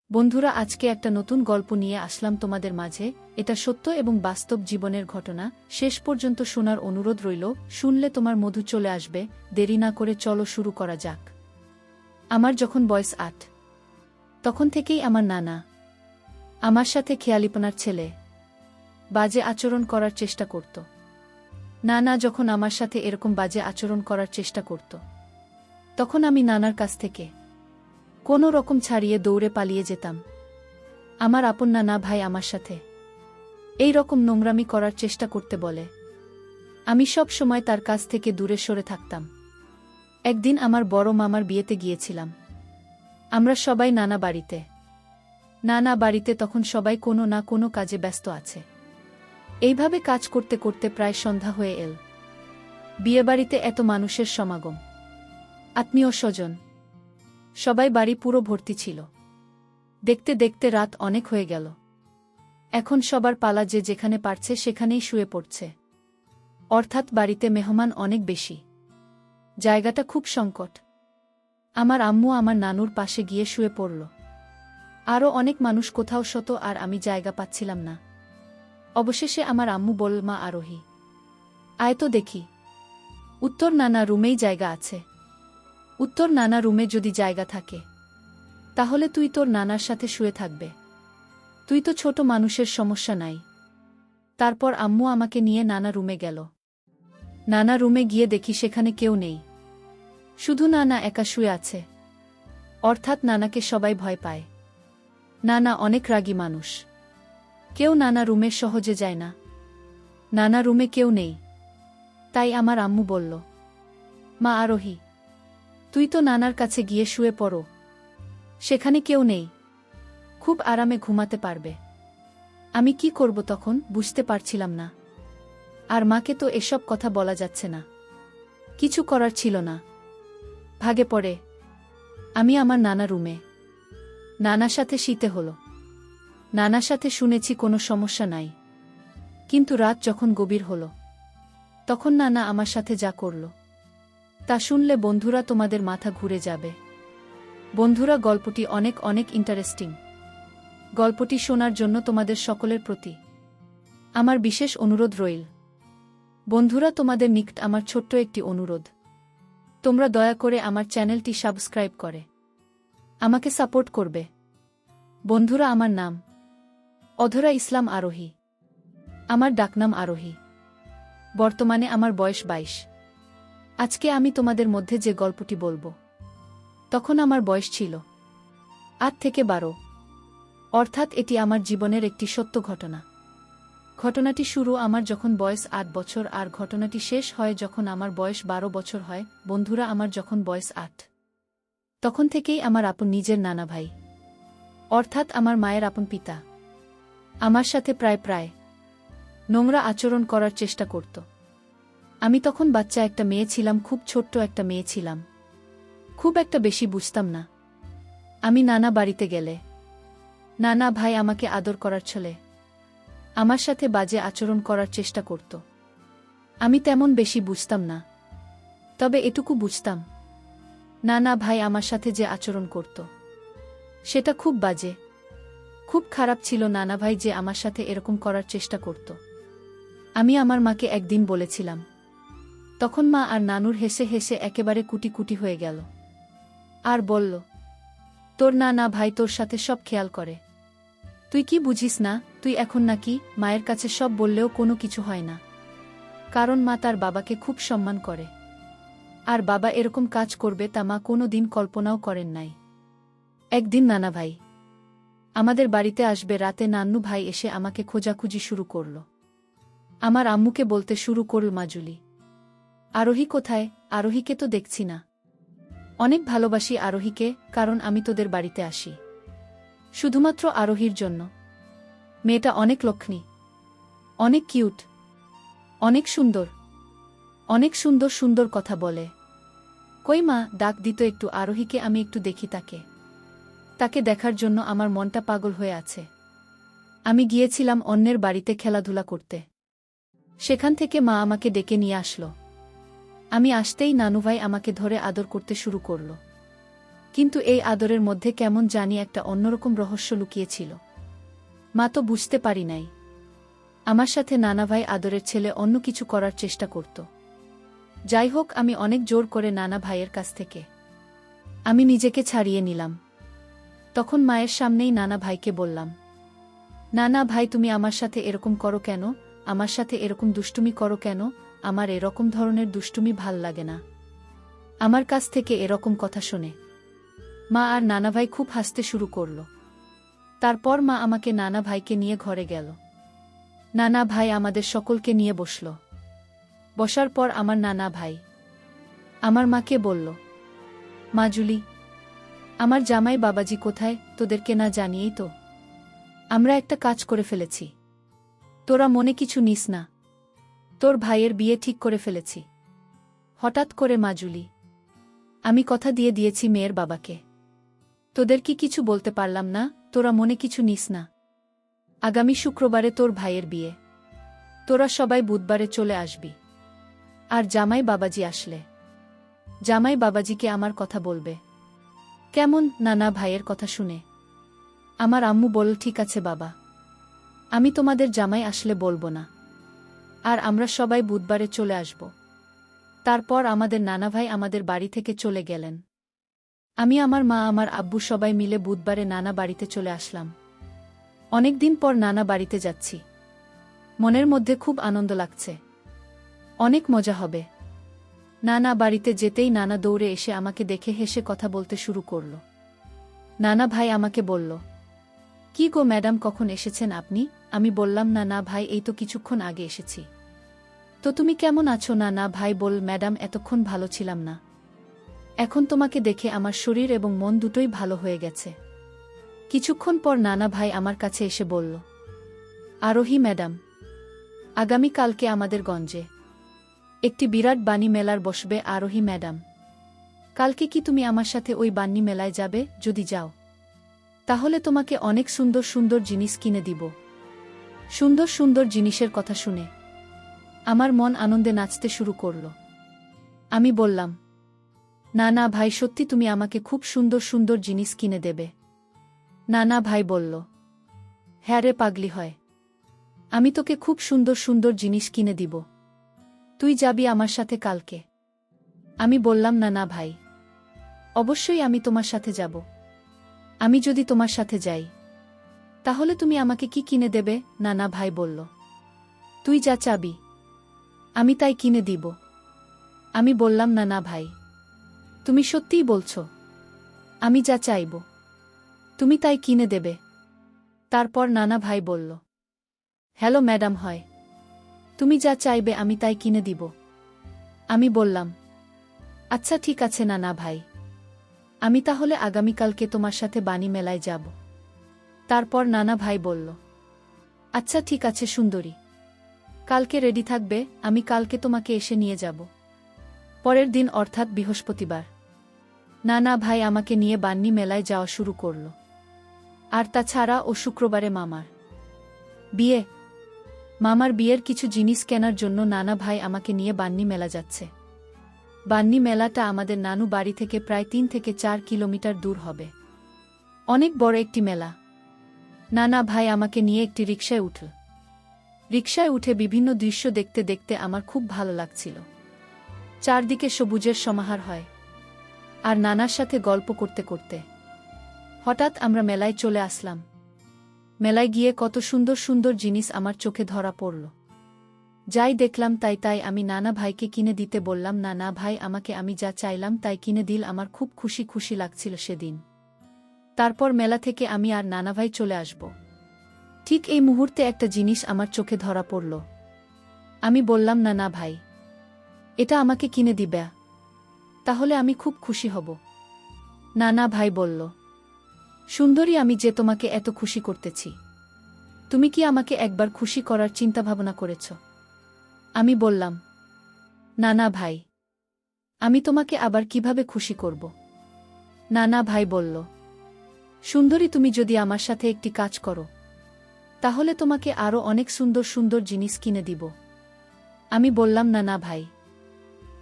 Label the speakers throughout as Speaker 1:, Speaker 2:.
Speaker 1: বন্ধুরা, আজকে একটা নতুন গল্প নিয়ে আসলাম তোমাদের মাঝে। এটা সত্য এবং বাস্তব জীবনের ঘটনা। শেষ পর্যন্ত শোনার অনুরোধ রইল। শুনলে তোমার মধু চলে আসবে। দেরি না করে চলো শুরু করা যাক। আমার যখন বয়স ৮, তখন থেকেই আমার নানা আমার সাথে খেয়ালিপনার ছেলে বাজে আচরণ করার চেষ্টা করত। নানা যখন আমার সাথে এরকম বাজে আচরণ করার চেষ্টা করত, তখন আমি নানার কাছ থেকে কোনো রকম ছাড়িয়ে দৌড়ে পালিয়ে যেতাম। আমার আপন নানা ভাই আমার সাথে এই রকম নোংরামি করার চেষ্টা করতে বলে আমি সব সময় তার কাছ থেকে দূরে সরে থাকতাম। একদিন আমার বড় মামার বিয়েতে গিয়েছিলাম। আমরা সবাই নানা বাড়িতে তখন সবাই কোনো না কোনো কাজে ব্যস্ত আছে। এইভাবে কাজ করতে করতে প্রায় সন্ধ্যা হয়ে এল। বিয়েবাড়িতে এত মানুষের সমাগম, আত্মীয় স্বজন, সবাই বাড়ি পুরো ভর্তি ছিল। দেখতে দেখতে রাত অনেক হয়ে গেল। এখন সবার পালা, যে যেখানে পারছে সেখানেই শুয়ে পড়ছে। অর্থাৎ বাড়িতে মেহমান অনেক বেশি, জায়গাটা খুব সংকট। আমার আম্মু আমার নানুর পাশে গিয়ে শুয়ে পড়ল। আরও অনেক মানুষ কোথাও শত, আর আমি জায়গা পাচ্ছিলাম না। অবশেষে আমার আম্মু বলল, মা আরোহী, আয় তো দেখি। উত্তর নানা রুমেই জায়গা আছে। উত্তর নানা রুমে যদি জায়গা থাকে, তাহলে তুই তোর নানার সাথে শুয়ে থাকবে। তুই তো ছোট মানুষের সমস্যা নাই। তারপর আম্মু আমাকে নিয়ে নানা রুমে গেল। নানা রুমে গিয়ে দেখি সেখানে কেউ নেই, শুধু নানা একা শুয়ে আছে। অর্থাৎ নানাকে সবাই ভয় পায়। নানা অনেক রাগী মানুষ, কেউ নানা রুমে সহজে যায় না। নানা রুমে কেউ নেই, তাই আমার আম্মু বলল, মা আরোহী, তুই তো নানার কাছে গিয়ে শুয়ে পড়ো, সেখানে কেউ নেই, খুব আরামে ঘুমাতে পারবে। আমি কি করব তখন বুঝতে পারছিলাম না। আর মাকে তো এসব কথা বলা যাচ্ছে না, কিছু করার ছিল না। ভাগে পড়ে আমি আমার নানা রুমে। নানার সাথে শীতে হলো। নানার সাথে শুনেছি কোনো সমস্যা নাই, কিন্তু রাত যখন গভীর হলো, তখন নানা আমার সাথে যা করল তা শুনলে বন্ধুরা তোমাদের মাথা ঘুরে যাবে। বন্ধুরা, গল্পটি অনেক অনেক ইন্টারেস্টিং। গল্পটি শোনার জন্য তোমাদের সকলের প্রতি আমার বিশেষ অনুরোধ রইল। বন্ধুরা, তোমাদের নিকট আমার ছোট্ট একটি অনুরোধ, তোমরা দয়া করে আমার চ্যানেলটি সাবস্ক্রাইব করে আমাকে সাপোর্ট করবে। বন্ধুরা, আমার নাম অধরা ইসলাম আরোহী। আমার ডাকনাম আরোহী। বর্তমানে আমার বয়স 22। আজকে আমি তোমাদের মধ্যে যে গল্পটি বলবো, তখন আমার বয়স ছিল 8 থেকে 12। অর্থাৎ এটি আমার জীবনের একটি সত্য ঘটনা। ঘটনাটি শুরু আমার যখন বয়স 8 বছর, আর ঘটনাটি শেষ হয় যখন আমার বয়স 12 বছর হয়। বন্ধুরা, আমার যখন বয়স 8, তখন থেকেই আমার আপন নিজের নানা ভাই, অর্থাৎ আমার মায়ের আপন পিতা, আমার সাথে প্রায় নোংরা আচরণ করার চেষ্টা করত। আমি তখন বাচ্চা একটা মেয়ে ছিলাম, খুব ছোট্ট একটা মেয়ে ছিলাম, খুব একটা বেশি বুঝতাম না। আমি নানা বাড়িতে গেলে নানা ভাই আমাকে আদর করার ছলে আমার সাথে বাজে আচরণ করার চেষ্টা করত। আমি তেমন বেশি বুঝতাম না, তবে এটুকু বুঝতাম, নানা ভাই আমার সাথে যে আচরণ করত সেটা খুব বাজে, খুব খারাপ ছিল। নানা ভাই যে আমার সাথে এরকম করার চেষ্টা করত, আমি আমার মাকে একদিন বলেছিলাম। তখন মা আর নানুর হেসে হেসে একেবারে কুটি কুটি হয়ে গেল, আর বলল, তোর নানা ভাই তোর সাথে সব খেয়াল করে, তুই কি বুঝিস না? তুই এখন নাকি মায়ের কাছে সব বললেও কোনো কিছু হয় না, কারণ মা তার বাবাকে খুব সম্মান করে, আর বাবা এরকম কাজ করবে তা মা কোনো দিন কল্পনাও করেন নাই। একদিন নানা ভাই আমাদের বাড়িতে আসবে। রাতে নান্নু ভাই এসে আমাকে খোঁজাখুঁজি শুরু করল। আমার আম্মুকে বলতে শুরু করল, মাজুলি, আরোহী কোথায়? আরোহীকে তো দেখছি না। অনেক ভালোবাসি আরোহীকে, কারণ আমি তোদের বাড়িতে আসি শুধুমাত্র আরোহীর জন্য। মেয়েটা অনেক লক্ষ্মী, অনেক কিউট, অনেক সুন্দর, অনেক সুন্দর সুন্দর কথা বলে। কই মা, ডাক দিত একটু আরোহীকে, আমি একটু দেখি তাকে। তাকে দেখার জন্য আমার মনটা পাগল হয়ে আছে। আমি গিয়েছিলাম অন্যের বাড়িতে খেলাধুলা করতে। সেখান থেকে মা আমাকে ডেকে নিয়ে আসলো। আমি আসতেই নানুভাই আমাকে ধরে আদর করতে শুরু করল। কিন্তু এই আদরের মধ্যে কেমন জানি একটা অন্যরকম রহস্য লুকিয়েছিল। মা তো বুঝতে পারি নাই। আমার সাথে নানাভাই আদরের ছেলে অন্য কিছু করার চেষ্টা করত। যাই হোক, আমি অনেক জোর করে নানা ভাইয়ের কাছ থেকে আমি নিজেকে ছাড়িয়ে নিলাম। তখন মায়ের সামনেই নানা ভাইকে বললাম, নানা ভাই, তুমি আমার সাথে এরকম করো কেন? আমার সাথে এরকম দুষ্টুমি করো কেন? আমার এরকম ধরনের দুষ্টুমি ভাল লাগে না। আমার কাছ থেকে এরকম কথা শুনে মা আর নানা ভাই খুব হাসতে শুরু করল। তারপর মা আমাকে নানা ভাইকে নিয়ে ঘরে গেল। নানা ভাই আমাদের সকলকে নিয়ে বসল। বসার পর আমার নানা ভাই আমার মাকে বলল, মা জুলি, আমার জামাই বাবাজি কোথায়? তোদেরকে না জানিয়েই তো আমরা একটা কাজ করে ফেলেছি। তোরা মনে কিছু নিস না, তোর ভাইয়ের বিয়ে ঠিক করে ফেলেছি। হঠাৎ করে মা জুলি, আমি কথা দিয়ে দিয়েছি মেয়ের বাবাকে। তোদের কি কিছু বলতে পারলাম না? তোরা মনে কিছু নিস না। আগামী শুক্রবারে তোর ভাইয়ের বিয়ে, তোরা সবাই বুধবারে চলে আসবি। আর জামাই বাবাজি আসলে জামাই বাবাজিকে আমার কথা বলবে। কেমন? নানা ভাইয়ের কথা শুনে আমার আম্মু বলল, ঠিক আছে বাবা, আমি তোমাদের জামাই আসলে বলবো না। আর আমরা সবাই বুধবারে চলে আসব। তারপর আমাদের নানা ভাই আমাদের বাড়ি থেকে চলে গেলেন। আমি, আমার মা, আমার আব্বু সবাই মিলে বুধবারে নানা বাড়িতে চলে আসলাম। অনেকদিন পর নানা বাড়িতে যাচ্ছি। মনের মধ্যে খুব আনন্দ লাগছে। অনেক মজা হবে। নানা বাড়িতে যেতেই নানা দৌড়ে এসে আমাকে দেখে হেসে কথা বলতে শুরু করল। নানা ভাই আমাকে বলল, কি গো ম্যাডাম, কখন এসেছেন আপনি? আমি বললাম, না ভাই, এই তো কিছুক্ষণ আগে এসেছি। তো তুমি কেমন আছো? না ভাই বল, ম্যাডাম, এতক্ষণ ভালো ছিলাম না। এখন তোমাকে দেখে আমার শরীর এবং মন দুটোই ভালো হয়ে গেছে। কিছুক্ষণ পর নানা ভাই আমার কাছে এসে বলল, আরোহী ম্যাডাম, আগামীকালকে আমাদের গঞ্জে একটি বিরাট বাণী মেলার বসবে। আরোহী ম্যাডাম, কালকে কি তুমি আমার সাথে ওই বাণী মেলায় যাবে? যদি যাও তাহলে তোমাকে অনেক সুন্দর সুন্দর জিনিস কিনে দিব। সুন্দর সুন্দর জিনিসের কথা শুনে আমার মন আনন্দে নাচতে শুরু করল। আমি বললাম, না ভাই, সত্যি তুমি আমাকে খুব সুন্দর সুন্দর জিনিস কিনে দেবে? নানা ভাই বলল, হ্যাঁ রে পাগলি হয়, আমি তোকে খুব সুন্দর সুন্দর জিনিস কিনে দিব। তুই যাবি আমার সাথে কালকে? আমি বললাম, না ভাই, অবশ্যই আমি তোমার সাথে যাব। আমি যদি তোমার সাথে যাই তাহলে তুমি আমাকে কি কিনে দেবে? নানা ভাই বলল, তুই যা চাবি আমি তাই কিনে দিব। আমি বললাম, না ভাই, তুমি সত্যিই বলছো? আমি যা চাইব তুমি তাই কিনে দেবে? তারপর নানা ভাই বলল, হ্যালো ম্যাডাম, হয় তুমি যা চাইবে আমি তাই কিনে দিব। আমি বললাম, আচ্ছা ঠিক আছে নানা ভাই, আমি তাহলে আগামীকালকে তোমার সাথে বাণী মেলায় যাব। তারপর নানা ভাই বলল, আচ্ছা ঠিক আছে সুন্দরী, কালকে রেডি থাকবে, আমি কালকে তোমাকে এসে নিয়ে যাব। পরের দিন অর্থাৎ বৃহস্পতিবার নানা ভাই আমাকে নিয়ে বাণী মেলায় যাওয়া শুরু করল। আর তাছাড়া ও শুক্রবারে মামার বিয়ে। মামার বিয়ের কিছু জিনিস কেনার জন্য নানা ভাই আমাকে নিয়ে বাণী মেলা যাচ্ছে। বাণী মেলাটা আমাদের নানু বাড়ি থেকে প্রায় 3 থেকে 4 কিলোমিটার দূর হবে। অনেক বড় একটি মেলা। নানা ভাই আমাকে নিয়ে একটি রিকশায় উঠল। রিকশায় উঠে বিভিন্ন দৃশ্য দেখতে দেখতে আমার খুব ভালো লাগছিল। চারদিকে সবুজের সমাহার হয়। আর নানার সাথে গল্প করতে করতে হঠাৎ আমরা মেলায় চলে আসলাম। মেলায় গিয়ে কত সুন্দর সুন্দর জিনিস আমার চোখে ধরা পড়ল। যাই দেখলাম তাই আমি নানা ভাইকে কিনে দিতে বললাম। না ভাই, আমাকে আমি যা চাইলাম তাই কিনে দিল। আমার খুব খুশি খুশি লাগছিল সেদিন। তারপর মেলা থেকে আমি আর নানা ভাই চলে আসব। ঠিক এই মুহূর্তে একটা জিনিস আমার চোখে ধরা পড়ল। আমি বললাম, না ভাই, এটা আমাকে কিনে দিবে? তাহলে আমি খুব খুশি হব। নানা ভাই বলল, সুন্দরী, আমি যে তোমাকে এত খুশি করতেছি, তুমি কি আমাকে একবার খুশি করার চিন্তাভাবনা করেছ? আমি বললাম, না ভাই, আমি তোমাকে আবার কিভাবে খুশি করব? নানা ভাই বলল, সুন্দরী, তুমি যদি আমার সাথে একটি কাজ করো তাহলে তোমাকে আরো অনেক সুন্দর সুন্দর জিনিস কিনে দিব। আমি বললাম, না ভাই,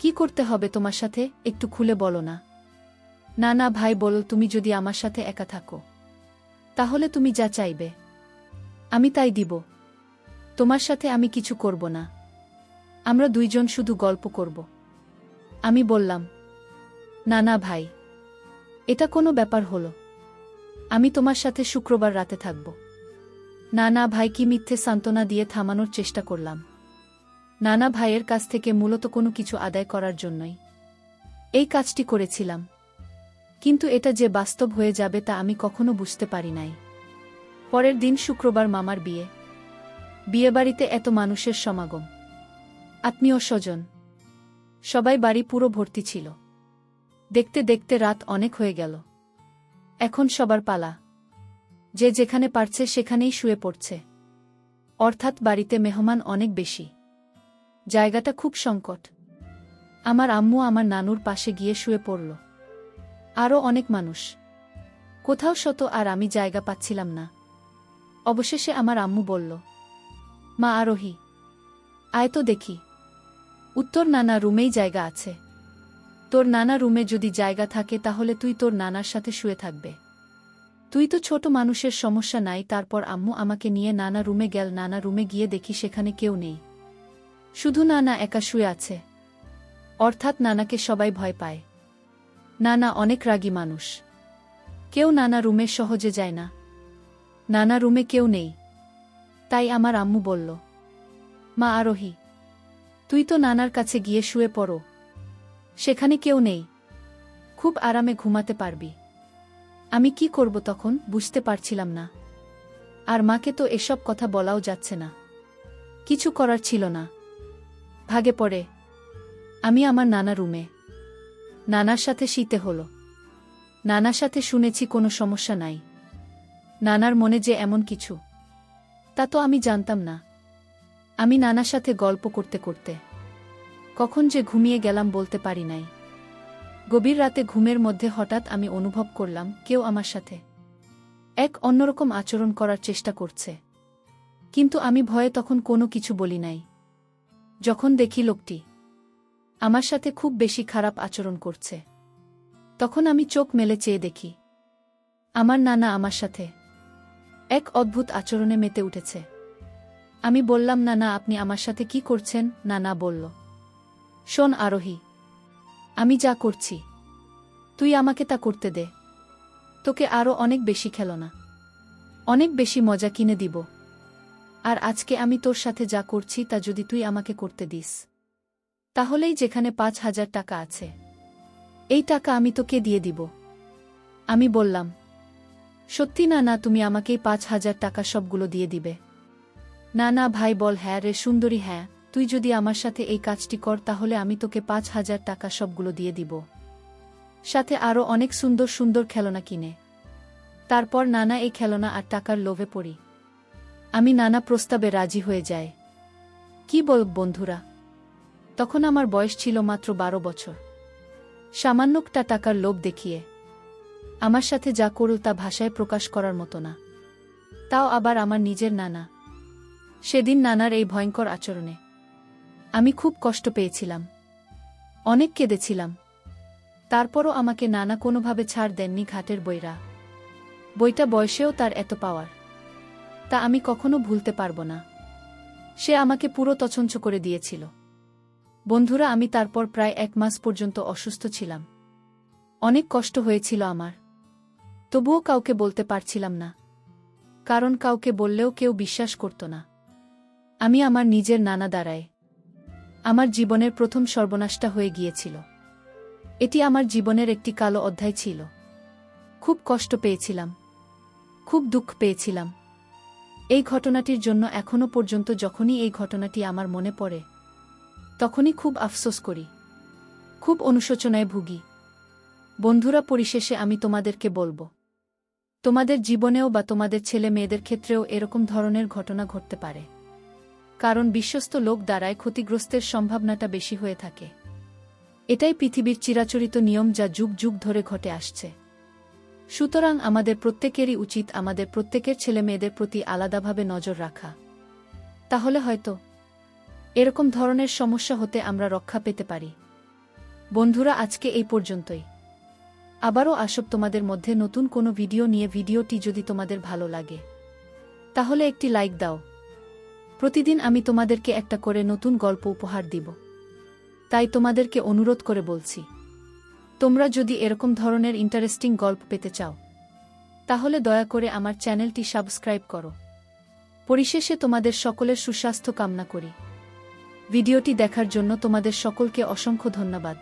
Speaker 1: কি করতে হবে তোমার সাথে একটু খুলে বলো না? না না ভাই বল, তুমি যদি আমার সাথে একা থাকো তাহলে তুমি যা চাইবে আমি তাই দিব। তোমার সাথে আমি কিছু করব না, আমরা দুইজন শুধু গল্প করব। আমি বললাম, না না ভাই, এটা কোনো ব্যাপার হলো? আমি তোমার সাথে শুক্রবার রাতে থাকব। না না ভাই, কি মিথ্যে সান্ত্বনা দিয়ে থামানোর চেষ্টা করলাম। নানা ভাইয়ের কাছ থেকে মূলত কোনো কিছু আদায় করার জন্যই এই কাজটি করেছিলাম, কিন্তু এটা যে বাস্তব হয়ে যাবে তা আমি কখনো বুঝতে পারি নাই। পরের দিন শুক্রবার, মামার বিয়ে। বিয়েবাড়িতে এত মানুষের সমাগম, আত্মীয় স্বজন, সবাই বাড়ি পুরো ভর্তি ছিল। দেখতে দেখতে রাত অনেক হয়ে গেল। এখন সবার পালা, যে যেখানে পারছে সেখানেই শুয়ে পড়ছে। অর্থাৎ বাড়িতে মেহমান অনেক বেশি, জায়গাটা খুব সংকট। আমার আম্মু আমার নানুর পাশে গিয়ে শুয়ে পড়ল। আরও অনেক মানুষ, কোথাও শত, আর আমি জায়গা পাচ্ছিলাম না। অবশেষে আমার আম্মু বলল, মা আরোহী, আয় তো দেখি। উত্তর, নানা রুমেই জায়গা আছে। তোর নানা রুমে যদি জায়গা থাকে তাহলে তুই তোর নানার সাথে শুয়ে থাকবে। তুই তো ছোট মানুষের সমস্যা নাই। তারপর আম্মু আমাকে নিয়ে নানা রুমে গেল। নানা রুমে গিয়ে দেখি সেখানে কেউ নেই, শুধু নানা একা শুয়ে আছে। অর্থাৎ নানাকে সবাই ভয় পায়। নানা অনেক রাগী মানুষ, কেউ নানা রুমে সহজে যায় না। নানা রুমে কেউ নেই, তাই আমার আম্মু বলল, মা আরোহী, তুই তো নানার কাছে গিয়ে শুয়ে পড়ো, সেখানে কেউ নেই, খুব আরামে ঘুমাতে পারবি। আমি কি করব তখন বুঝতে পারছিলাম না। আর মাকে তো এসব কথা বলাও যাচ্ছে না, কিছু করার ছিল না। ভাগে পড়ে আমি আমার নানা রুমে। নানার সাথে শীতে হলো। নানার সাথে শুনেছি কোনো সমস্যা নাই। নানার মনে যে এমন কিছু, তা তো আমি জানতাম না। আমি নানার সাথে গল্প করতে করতে কখন যে ঘুমিয়ে গেলাম বলতে পারি নাই। গভীর রাতে ঘুমের মধ্যে হঠাৎ আমি অনুভব করলাম কেউ আমার সাথে এক অন্যরকম আচরণ করার চেষ্টা করছে, কিন্তু আমি ভয়ে তখন কোনো কিছু বলি নাই। যখন দেখি লোকটি আমার সাথে খুব বেশি খারাপ আচরণ করছে, তখন আমি চোখ মেলে চেয়ে দেখি আমার নানা আমার সাথে এক অদ্ভুত আচরণে মেতে উঠেছে। আমি বললাম, নানা আপনি আমার সাথে কি করছেন? নানা বলল, শোন আরোহী, আমি যা করছি তুই আমাকে তা করতে দে। তোকে আরও অনেক বেশি খেলনা, অনেক বেশি মজা কিনে দিব। আর আজকে আমি তোর সাথে যা করছি তা যদি তুই আমাকে করতে দিস, তাহলেই যেখানে 5,000 টাকা আছে এই টাকা আমি তোকে দিয়ে দিব। আমি বললাম, সত্যি? না না, তুমি আমাকেই 5,000 টাকা সবগুলো দিয়ে দিবে? না না ভাই বল, হ্যাঁ রে সুন্দরী, হ্যাঁ, তুই যদি আমার সাথে এই কাজটি কর তাহলে আমি তোকে 5,000 টাকা সবগুলো দিয়ে দিব, সাথে আরও অনেক সুন্দর সুন্দর খেলনা কিনে। তারপর নানা এই খেলনা আর টাকার লোভে পড়ি আমি নানা প্রস্তাবে রাজি হয়ে যায়। কি বল বন্ধুরা, তখন আমার বয়স ছিল মাত্র 12 বছর। সামান্যটা টাকার লোভ দেখিয়ে আমার সাথে যা করল তা ভাষায় প্রকাশ করার মতো না। তাও আবার আমার নিজের নানা। সেদিন নানার এই ভয়ঙ্কর আচরণে আমি খুব কষ্ট পেয়েছিলাম, অনেক কেঁদেছিলাম। তারপরও আমাকে নানা কোনোভাবে ছাড় দেননি। ঘাটের বইরা বইটা বয়সেও তার এত পাওয়ার, তা আমি কখনো ভুলতে পারব না। সে আমাকে পুরো তছনছ করে দিয়েছিল। বন্ধুরা, আমি তারপর প্রায় 1 মাস পর্যন্ত অসুস্থ ছিলাম। অনেক কষ্ট হয়েছিল আমার, তবুও কাউকে বলতে পারছিলাম না, কারণ কাউকে বললেও কেউ বিশ্বাস করত না। আমি আমার নিজের নানা দ্বারায় আমার জীবনের প্রথম সর্বনাশটা হয়ে গিয়েছিল। এটি আমার জীবনের একটি কালো অধ্যায় ছিল। খুব কষ্ট পেয়েছিলাম, খুব দুঃখ পেয়েছিলাম এই ঘটনাটির জন্য। এখনো পর্যন্ত যখনই এই ঘটনাটি আমার মনে পড়ে তখনই খুব আফসোস করি, খুব অনুশোচনায় ভুগি। বন্ধুরা, পরিশেষে আমি তোমাদেরকে বলবো, তোমাদের জীবনেও বা তোমাদের ছেলে মেয়েদের ক্ষেত্রেও এরকম ধরনের ঘটনা ঘটতে পারে, কারণ বিশ্বস্ত লোক দ্বারায় ক্ষতিগ্রস্তের সম্ভাবনাটা বেশি হয়ে থাকে। এটাই পৃথিবীর চিরাচরিত নিয়ম যা যুগ যুগ ধরে ঘটে আসছে। সুতরাং আমাদের প্রত্যেকেরই উচিত আমাদের প্রত্যেকের ছেলেমেয়েদের প্রতি আলাদাভাবে নজর রাখা, তাহলে হয়তো এরকম ধরনের সমস্যা হতে আমরা রক্ষা পেতে পারি। বন্ধুরা, আজকে এই পর্যন্তই। আবারও আসব তোমাদের মধ্যে নতুন কোনো ভিডিও নিয়ে। ভিডিওটি যদি তোমাদের ভালো লাগে তাহলে একটি লাইক দাও। প্রতিদিন আমি তোমাদেরকে একটা করে নতুন গল্প উপহার দিব, তাই তোমাদেরকে অনুরোধ করে বলছি, তোমরা যদি এরকম ধরনের ইন্টারেস্টিং গল্প পেতে চাও তাহলে দয়া করে আমার চ্যানেলটি সাবস্ক্রাইব করো। পরিশেষে তোমাদের সকলের সুস্বাস্থ্য কামনা করি। ভিডিওটি দেখার জন্য তোমাদের সকলকে অসংখ্য ধন্যবাদ।